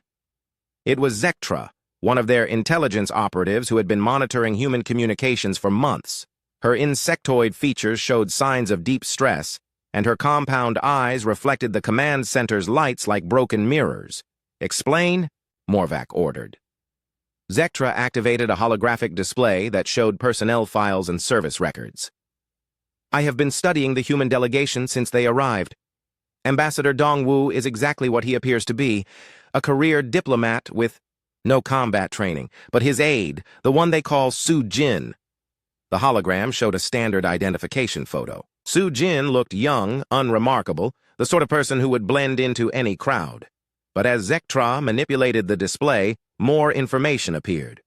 It was Zektra, one of their intelligence operatives who had been monitoring human communications for months. Her insectoid features showed signs of deep stress, and her compound eyes reflected the command center's lights like broken mirrors. Explain, Morvac ordered. Zektra activated a holographic display that showed personnel files and service records. I have been studying the human delegation since they arrived. Ambassador Dongwu is exactly what he appears to be, a career diplomat with no combat training, but his aide, the one they call Su-Jin. The hologram showed a standard identification photo. Su-Jin looked young, unremarkable, the sort of person who would blend into any crowd. But as Zektra manipulated the display, more information appeared.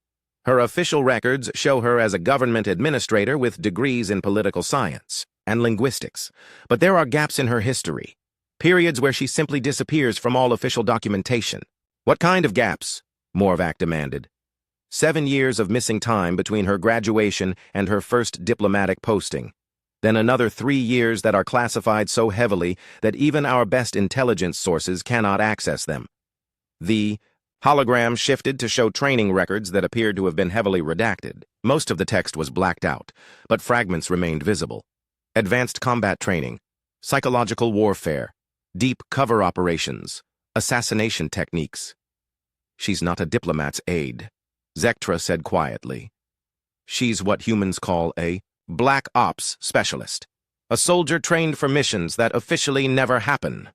Her official records show her as a government administrator with degrees in political science and linguistics. But there are gaps in her history, periods where she simply disappears from all official documentation. What kind of gaps? Morvac demanded. 7 years of missing time between her graduation and her first diplomatic posting. Then another 3 years that are classified so heavily that even our best intelligence sources cannot access them. The hologram shifted to show training records that appeared to have been heavily redacted. Most of the text was blacked out, but fragments remained visible. Advanced combat training, psychological warfare, deep cover operations, assassination techniques. She's not a diplomat's aide, Zektra said quietly. She's what humans call a black ops specialist, a soldier trained for missions that officially never happen.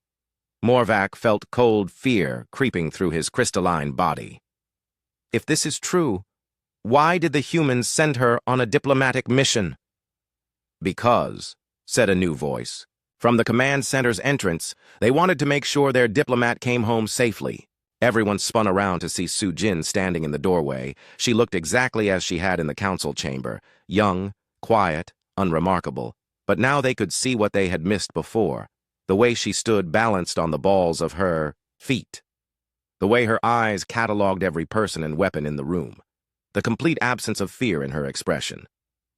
Morvac felt cold fear creeping through his crystalline body. If this is true, why did the humans send her on a diplomatic mission? Because, said a new voice, from the command center's entrance, they wanted to make sure their diplomat came home safely. Everyone spun around to see Su-Jin standing in the doorway. She looked exactly as she had in the council chamber, young, quiet, unremarkable. But now they could see what they had missed before, the way she stood balanced on the balls of her feet, the way her eyes catalogued every person and weapon in the room, the complete absence of fear in her expression.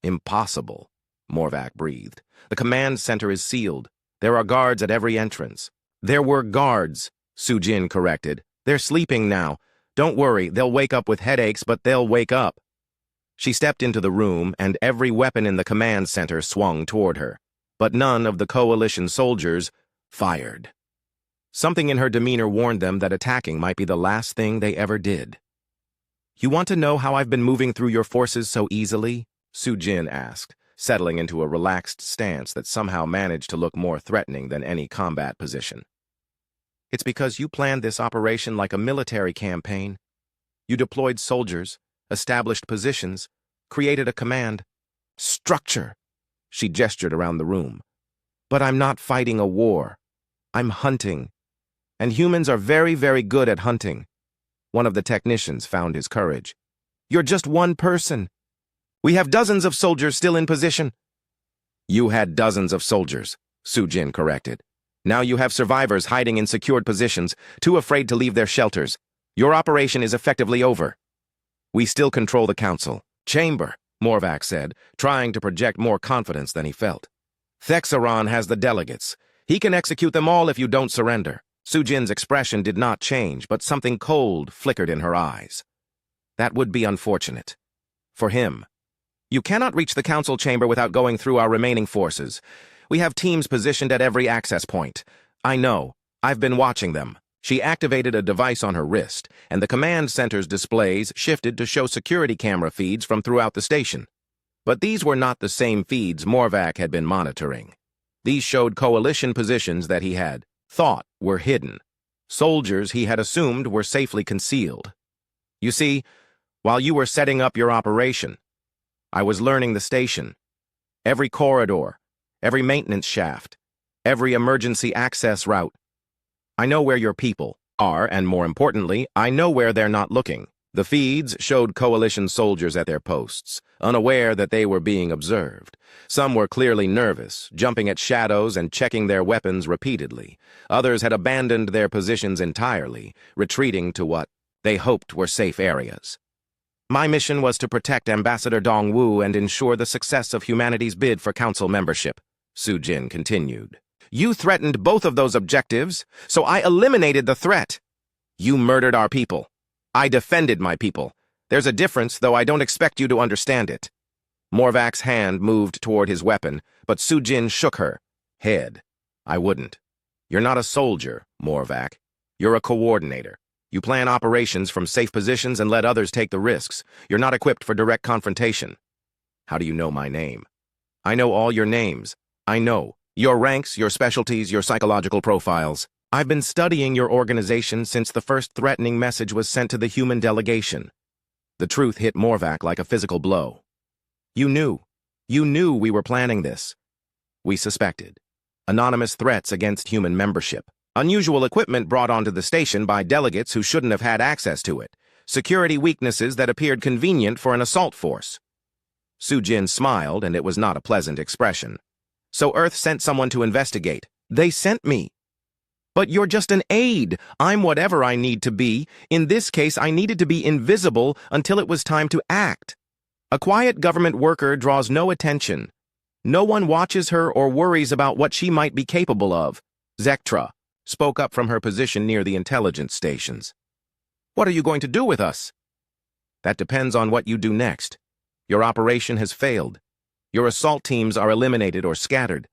Impossible, Morvac breathed. The command center is sealed. There are guards at every entrance. There were guards, Sujin corrected. They're sleeping now. Don't worry, they'll wake up with headaches, but they'll wake up. She stepped into the room, and every weapon in the command center swung toward her. But none of the coalition soldiers fired. Something in her demeanor warned them that attacking might be the last thing they ever did. "You want to know how I've been moving through your forces so easily?" Sujin asked, settling into a relaxed stance that somehow managed to look more threatening than any combat position. "It's because you planned this operation like a military campaign. You deployed soldiers, established positions, created a command structure." She gestured around the room. "But I'm not fighting a war. I'm hunting. And humans are very, very good at hunting." One of the technicians found his courage. "You're just one person. We have dozens of soldiers still in position." "You had dozens of soldiers," Sujin corrected. "Now you have survivors hiding in secured positions, too afraid to leave their shelters. Your operation is effectively over." "We still control the council chamber," Morvac said, trying to project more confidence than he felt. "Thexaron has the delegates. He can execute them all if you don't surrender." Sujin's expression did not change, but something cold flickered in her eyes. "That would be unfortunate. For him. You cannot reach the council chamber without going through our remaining forces. We have teams positioned at every access point. I know. I've been watching them." She activated a device on her wrist, and the command center's displays shifted to show security camera feeds from throughout the station. But these were not the same feeds Morvac had been monitoring. These showed coalition positions that he had thought were hidden. Soldiers he had assumed were safely concealed. "You see, while you were setting up your operation, I was learning the station. Every corridor, every maintenance shaft, every emergency access route. I know where your people are, and more importantly, I know where they're not looking." The feeds showed coalition soldiers at their posts, unaware that they were being observed. Some were clearly nervous, jumping at shadows and checking their weapons repeatedly. Others had abandoned their positions entirely, retreating to what they hoped were safe areas. "My mission was to protect Ambassador Dongwu and ensure the success of humanity's bid for council membership," Sujin continued. "You threatened both of those objectives, so I eliminated the threat. You murdered our people. I defended my people. There's a difference, though I don't expect you to understand it." Morvac's hand moved toward his weapon, but Sujin shook her head. "I wouldn't. You're not a soldier, Morvac. You're a coordinator. You plan operations from safe positions and let others take the risks. You're not equipped for direct confrontation." "How do you know my name?" "I know all your names. I know your ranks, your specialties, your psychological profiles. I've been studying your organization since the first threatening message was sent to the human delegation." The truth hit Morvac like a physical blow. You knew we were planning this." "We suspected. Anonymous threats against human membership. Unusual equipment brought onto the station by delegates who shouldn't have had access to it. Security weaknesses that appeared convenient for an assault force." Sujin smiled, and it was not a pleasant expression. "So Earth sent someone to investigate." "They sent me." "But you're just an aide. I'm whatever I need to be. In this case, I needed to be invisible until it was time to act. A quiet government worker draws no attention. No one watches her or worries about what she might be capable of." Zektra spoke up from her position near the intelligence stations. "What are you going to do with us?" "That depends on what you do next. Your operation has failed. Your assault teams are eliminated or scattered.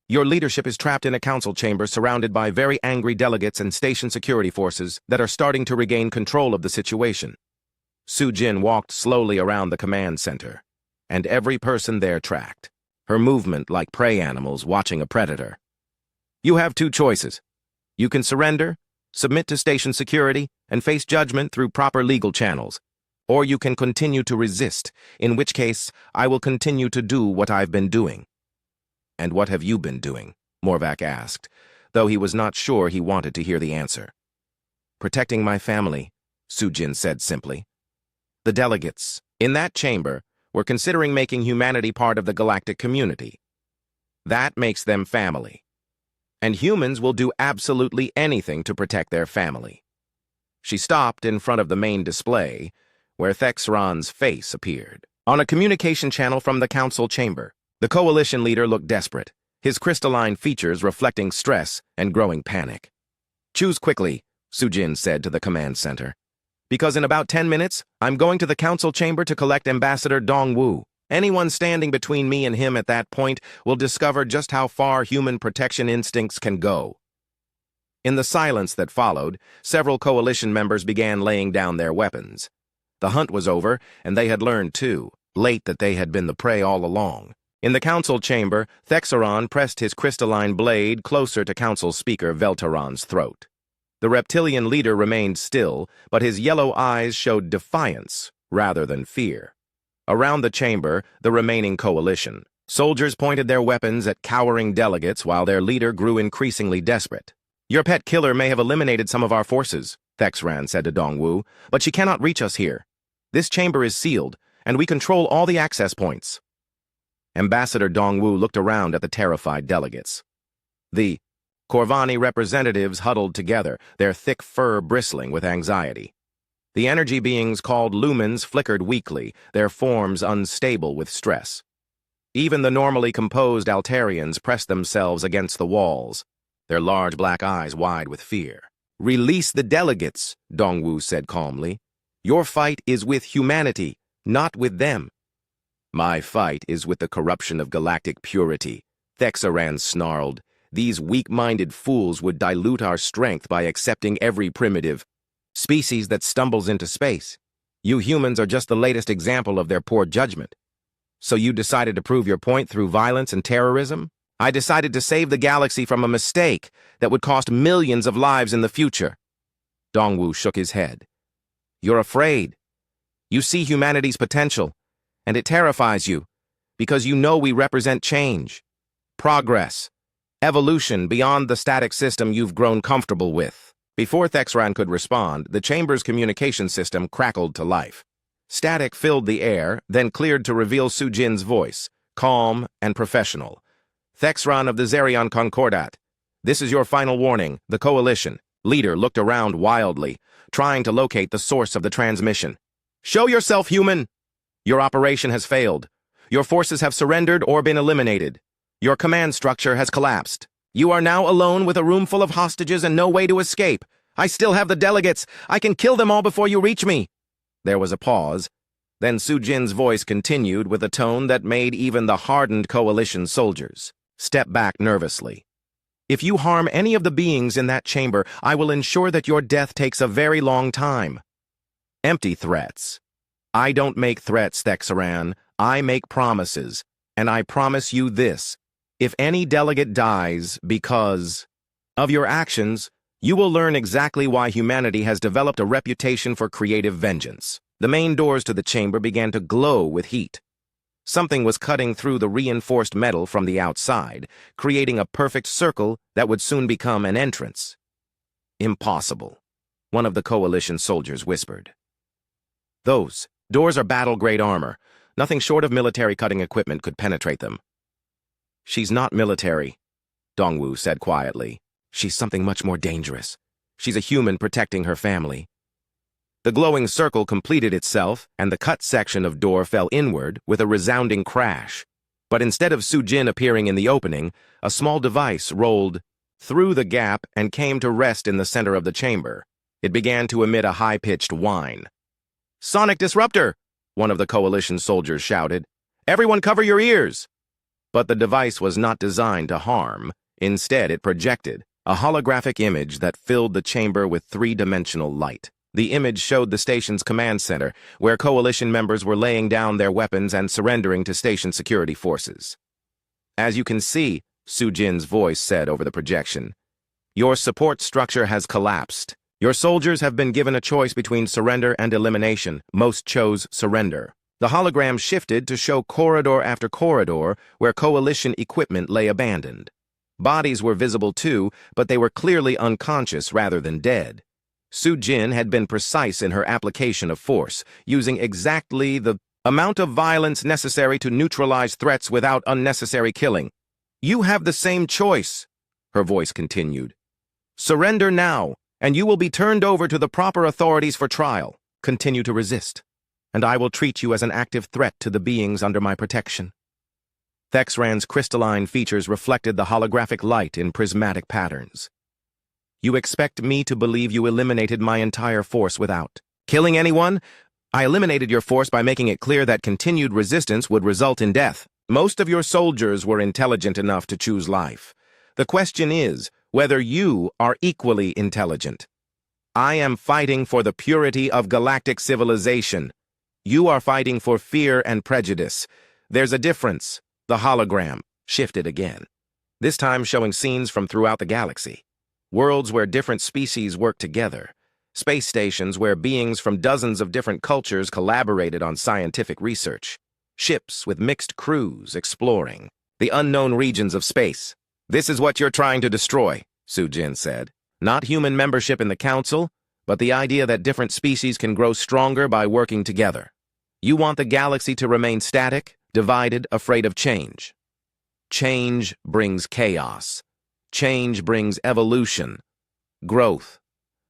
Your leadership is trapped in a council chamber surrounded by very angry delegates and station security forces that are starting to regain control of the situation." Sujin walked slowly around the command center, and every person there tracked, her movement like prey animals watching a predator. "You have two choices. You can surrender, submit to station security, and face judgment through proper legal channels. Or you can continue to resist, in which case I will continue to do what I've been doing." "And what have you been doing?" Morvac asked, though he was not sure he wanted to hear the answer. "Protecting my family," Sujin said simply. The delegates, in that chamber, were considering making humanity part of the galactic community. That makes them family. And humans will do absolutely anything to protect their family. She stopped in front of the main display, where Thexron's face appeared. On a communication channel from the council chamber, the coalition leader looked desperate, his crystalline features reflecting stress and growing panic. "Choose quickly. Sujin said to the command center. "Because in about 10 minutes, I'm going to the council chamber to collect Ambassador Dongwu. Anyone standing between me and him at that point will discover just how far human protection instincts can go." In the silence that followed, several coalition members began laying down their weapons. The hunt was over, and they had learned, too, late, that they had been the prey all along. In the council chamber, Thexeron pressed his crystalline blade closer to council speaker Velteron's throat. The reptilian leader remained still, but his yellow eyes showed defiance rather than fear. Around the chamber, the remaining coalition. Soldiers pointed their weapons at cowering delegates while their leader grew increasingly desperate. "Your pet killer may have eliminated some of our forces," Thexran said to Dongwu, "but she cannot reach us here. This chamber is sealed, and we control all the access points." Ambassador Dongwu looked around at the terrified delegates. The Corvani representatives huddled together, their thick fur bristling with anxiety. The energy beings called lumens flickered weakly, their forms unstable with stress. Even the normally composed Altarians pressed themselves against the walls, their large black eyes wide with fear. "Release the delegates," Dongwu said calmly. "Your fight is with humanity, not with them." "My fight is with the corruption of galactic purity," Thexeran snarled. "These weak-minded fools would dilute our strength by accepting every primitive species that stumbles into space. You humans are just the latest example of their poor judgment. So you decided to prove your point through violence and terrorism? I decided to save the galaxy from a mistake that would cost millions of lives in the future." Dongwu shook his head. "You're afraid. You see humanity's potential, and it terrifies you, because you know we represent change, progress, evolution beyond the static system you've grown comfortable with." Before Thexran could respond, the chamber's communication system crackled to life. Static filled the air, then cleared to reveal Sujin's voice, calm and professional. "Thexran of the Zerion Concordat, this is your final warning. The Coalition." Leader looked around wildly, trying to locate the source of the transmission. "Show yourself, human! Your operation has failed. Your forces have surrendered or been eliminated. Your command structure has collapsed. You are now alone with a room full of hostages and no way to escape. I still have the delegates. I can kill them all before you reach me." There was a pause. Then Sujin's voice continued with a tone that made even the hardened Coalition soldiers step back nervously. "If you harm any of the beings in that chamber, I will ensure that your death takes a very long time." Empty threats. "I don't make threats, Thexeran. I make promises. And I promise you this. If any delegate dies because of your actions, you will learn exactly why humanity has developed a reputation for creative vengeance." The main doors to the chamber began to glow with heat. Something was cutting through the reinforced metal from the outside, creating a perfect circle that would soon become an entrance. "Impossible," one of the Coalition soldiers whispered. "Those doors are battle-grade armor. Nothing short of military cutting equipment could penetrate them." "She's not military," Dongwu said quietly. "She's something much more dangerous. She's a human protecting her family." The glowing circle completed itself, and the cut section of door fell inward with a resounding crash. But instead of Sujin appearing in the opening, a small device rolled through the gap and came to rest in the center of the chamber. It began to emit a high-pitched whine. "Sonic disruptor!" one of the Coalition soldiers shouted. "Everyone cover your ears!" But the device was not designed to harm. Instead, it projected a holographic image that filled the chamber with three-dimensional light. The image showed the station's command center, where Coalition members were laying down their weapons and surrendering to station security forces. "As you can see," Sujin's voice said over the projection, "your support structure has collapsed. Your soldiers have been given a choice between surrender and elimination. Most chose surrender." The hologram shifted to show corridor after corridor where Coalition equipment lay abandoned. Bodies were visible too, but they were clearly unconscious rather than dead. Sujin had been precise in her application of force, using exactly the amount of violence necessary to neutralize threats without unnecessary killing. "You have the same choice," her voice continued. "Surrender now, and you will be turned over to the proper authorities for trial. Continue to resist, and I will treat you as an active threat to the beings under my protection." Thexran's crystalline features reflected the holographic light in prismatic patterns. You expect me to believe you eliminated my entire force without killing anyone? I eliminated your force by making it clear that continued resistance would result in death. Most of your soldiers were intelligent enough to choose life. The question is whether you are equally intelligent. I am fighting for the purity of galactic civilization. You are fighting for fear and prejudice. There's a difference. The hologram shifted again, this time showing scenes from throughout the galaxy. Worlds where different species work together. Space stations where beings from dozens of different cultures collaborated on scientific research. Ships with mixed crews exploring the unknown regions of space. This is what you're trying to destroy, Sujin said. Not human membership in the Council, but the idea that different species can grow stronger by working together. You want the galaxy to remain static, divided, afraid of change. Change brings chaos. Change brings evolution, growth,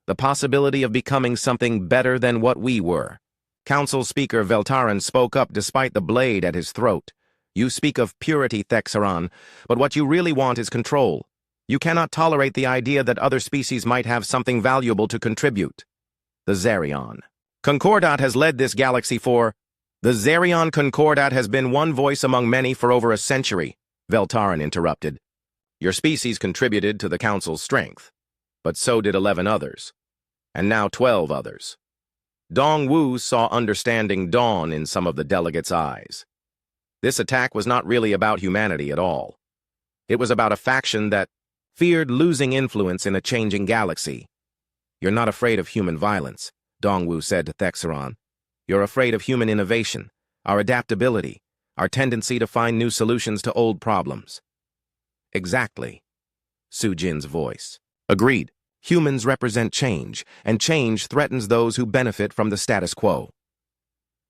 the possibility of becoming something better than what we were. Council Speaker Veltaran spoke up despite the blade at his throat. You speak of purity, Thexaron, but what you really want is control. You cannot tolerate the idea that other species might have something valuable to contribute. The Zerion. Concordat has led this galaxy for... The Zerion Concordat has been one voice among many for over a century, Veltaran interrupted. Your species contributed to the Council's strength, but so did 11 others, and now 12 others. Dong Wu saw understanding dawn in some of the delegates' eyes. This attack was not really about humanity at all. It was about a faction that feared losing influence in a changing galaxy. You're not afraid of human violence, Dong Wu said to Thexaron. You're afraid of human innovation, our adaptability, our tendency to find new solutions to old problems. Exactly. Sujin's voice. Agreed. Humans represent change, and change threatens those who benefit from the status quo.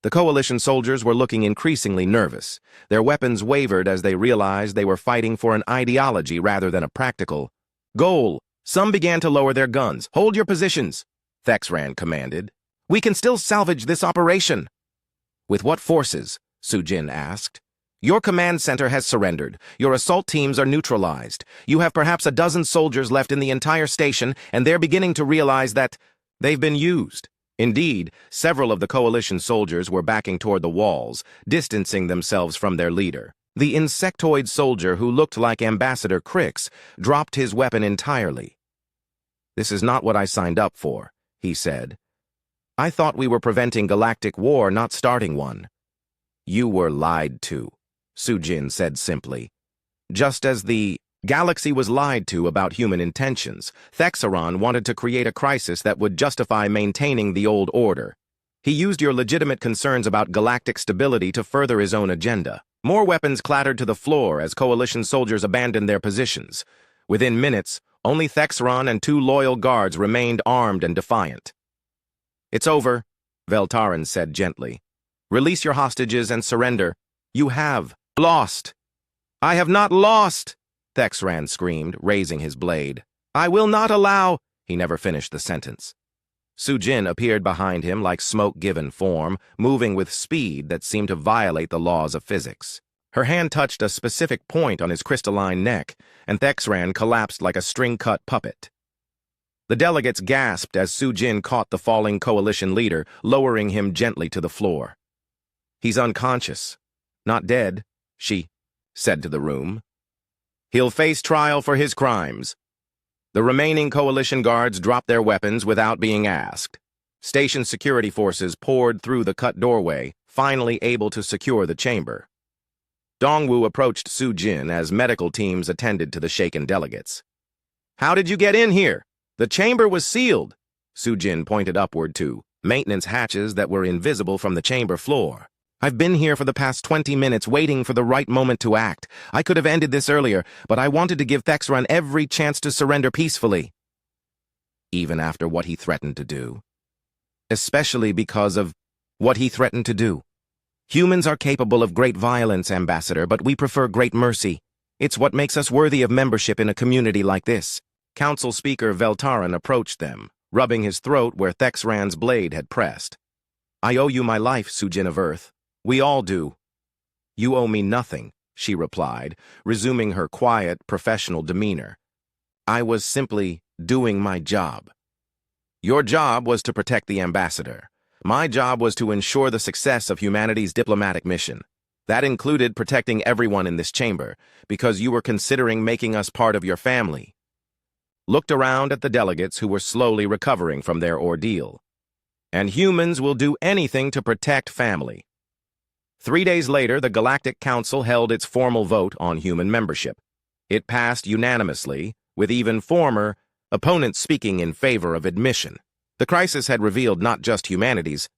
The coalition soldiers were looking increasingly nervous. Their weapons wavered as they realized they were fighting for an ideology rather than a practical goal. Some began to lower their guns. Hold your positions, Thexran commanded. We can still salvage this operation. With what forces? Sujin asked. Your command center has surrendered. Your assault teams are neutralized. You have perhaps a dozen soldiers left in the entire station, and they're beginning to realize that they've been used. Indeed, several of the coalition soldiers were backing toward the walls, distancing themselves from their leader. The insectoid soldier who looked like Ambassador Crix dropped his weapon entirely. This is not what I signed up for, he said. I thought we were preventing galactic war, not starting one. You were lied to, Sujin said simply. Just as the galaxy was lied to about human intentions, Thexaron wanted to create a crisis that would justify maintaining the old order. He used your legitimate concerns about galactic stability to further his own agenda. More weapons clattered to the floor as coalition soldiers abandoned their positions. Within minutes, only Thexaron and 2 loyal guards remained armed and defiant. It's over, Veltaran said gently. Release your hostages and surrender. You have lost. I have not lost, Thexran screamed, raising his blade. I will not allow... He never finished the sentence. Sujin appeared behind him like smoke-given form, moving with speed that seemed to violate the laws of physics. Her hand touched a specific point on his crystalline neck, and Thexran collapsed like a string-cut puppet. The delegates gasped as Sujin caught the falling coalition leader, lowering him gently to the floor. He's unconscious. Not dead, she said to the room. He'll face trial for his crimes. The remaining coalition guards dropped their weapons without being asked. Station security forces poured through the cut doorway, finally able to secure the chamber. Dongwu approached Sujin as medical teams attended to the shaken delegates. How did you get in here? The chamber was sealed. Sujin pointed upward to maintenance hatches that were invisible from the chamber floor. I've been here for the past 20 minutes waiting for the right moment to act. I could have ended this earlier, but I wanted to give Thexaron every chance to surrender peacefully. Even after what he threatened to do. Especially because of what he threatened to do. Humans are capable of great violence, Ambassador, but we prefer great mercy. It's what makes us worthy of membership in a community like this. Council Speaker Veltaran approached them, rubbing his throat where Thexran's blade had pressed. I owe you my life, Sujin of Earth. We all do. You owe me nothing, she replied, resuming her quiet, professional demeanor. I was simply doing my job. Your job was to protect the ambassador. My job was to ensure the success of humanity's diplomatic mission. That included protecting everyone in this chamber, because you were considering making us part of your family. Looked around at the delegates who were slowly recovering from their ordeal. And humans will do anything to protect family. 3 days later, the Galactic Council held its formal vote on human membership. It passed unanimously, with even former opponents speaking in favor of admission. The crisis had revealed not just humanity's,